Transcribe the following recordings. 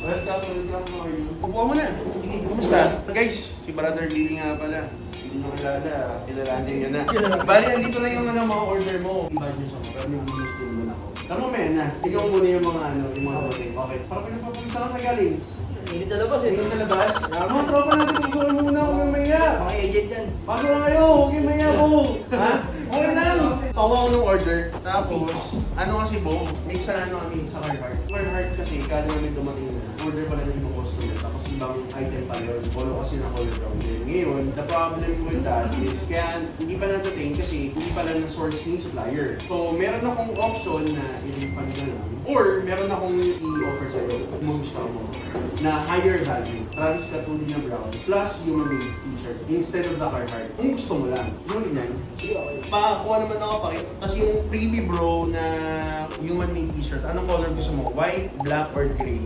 Welcome, how are you? Upo mo na. Sige, kumusta? Guys, si Brother Billy nga pala. Hindi nyo kilala, kilalanin nyo na. Bali, andito na yung mga order mo. Iba nyo sa mga, pero may videos din mo na ako. Tama mo yan na. Sigaw muna yung mga order. Okay. Para pinapapagisa ka sa galing. Init sa labas eh. Init sa labas. Mga tropa natin, pagsukan muna. Huwag kang maya. Mga agent yan. Pasok na kayo. Huwag kang maya po. Ha? Okay lang. Tawa ko ng order. Tapos, ano kasi Bo, mix na kami sa Carhartt. Carhartt kasi, kala namin dumating na. Order pala ng ibang customer. Tapos ibang item pala yun. Polo kasi na color brown din. Ngayon, the problem with that is, kaya hindi pa natating kasi hindi pala na source ni supplier. So, meron akong option na i-refund na lang. Or, meron akong i-offer sa'yo kung gusto mo na higher value. Travis Katuli na brown plus human made t-shirt instead of the Carhartt. Kung gusto mo lang. Yung ganyan. Sige, okay. Pakakuha naman ako pakit. Tapos yung freebie bro na human made t-shirt, anong color gusto mo? White, black, or gray?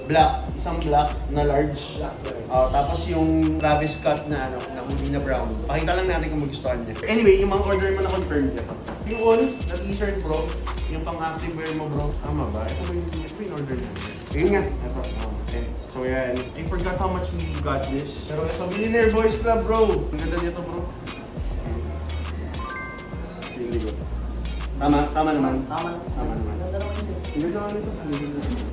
Black. Isang black na large. Tapos yung Travis Scott na hoodie na brown. Pakita lang natin kung magustuhan niya. Anyway, yung mga order mo na confirm niya. Yung all na t-shirt bro, yung pang active wear mo bro, tama ba? Ito ba yung order niya? Ayun nga. Ito. Okay. So yan. I forgot how much we got this. Pero ito, Millionaire Boys Club bro. Ang ganda nito bro. Hindi ko. Tama naman. Tama na. Tama naman. Ganda naman yun. Ang ganda naman ito.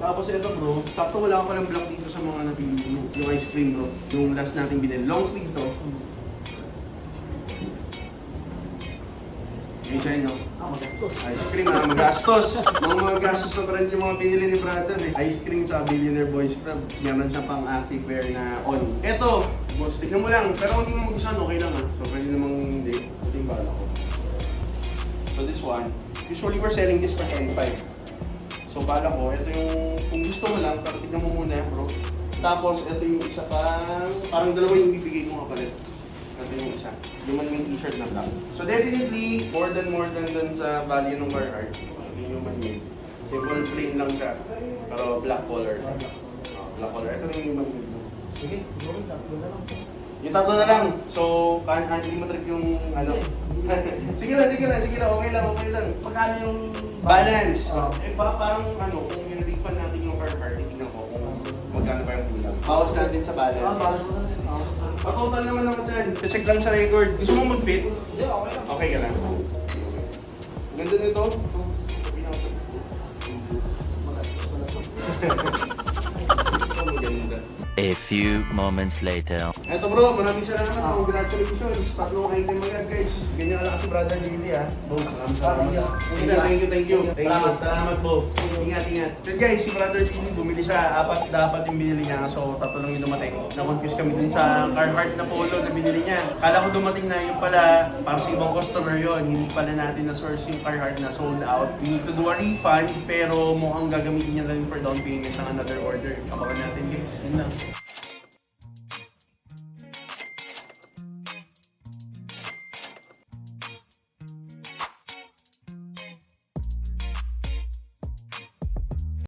Tapos ito bro, sakto wala ako palang black dito sa mga napili mo. Yung ice cream bro. Yung last nating binili. Long sleeve to. Yung siya no? Magastos. Ice cream magastos. Mga magastos na pa rin yung mga pinili ni Brother eh. Ice cream sa Billionaire Boys Club. Meron siya pang active wear na on. Eto, boss, tignan mo lang. Pero kung hindi mo magustuhan, okay lang ah. So pwede namang hindi. Ito yung bala ko. So this one, usually we're selling this for 25. So bala ko, ito yung, kung gusto mo lang, pero tignan mo muna bro. Tapos ito yung isa parang dalawa yung ibibigay ko kapalit. Ito yung isa. Yung man t-shirt na black. So definitely, more than sa value ng Carhartt. Ito yung man made. Simple plain lang siya. Pero black color. Black color. Ito yung man made. Sige, gawin lang. Ganda lang. Yung tatlo na lang. So, hindi mo trip yung ano. sige lang. Okay lang. Pagkano yung Balance. Parang ano, kung i-refund natin yung Carhartt, titignan ko kung magkano pa yung kulang. Bawas natin sa balance. Balance mo na. Total naman ako dyan. Check lang sa record. Gusto mo mag-fit? Hindi, okay lang. Okay ka lang. Ganda nito. Magastos mo na to. Maganda. A few moments later. Eto bro, maraming salamat. Congratulations. Tatlong item agad guys. Ganyan ka lang si Brother Billy ha. Maraming salamat. Thank you. Salamat po. Ingat. So guys, si Brother Billy bumili siya. Apat dapat yung binili niya. So tatlo lang yung dumating. Na-confuse kami dun sa Carhartt na polo na binili niya. Kala ko dumating na yung pala para sa ibang customer yon. Hindi pala natin na source yung Carhartt na sold out. We need to do a refund pero mukhang gagamitin niya rin for down payment ng another order. Kapakan natin guys. Yun lang.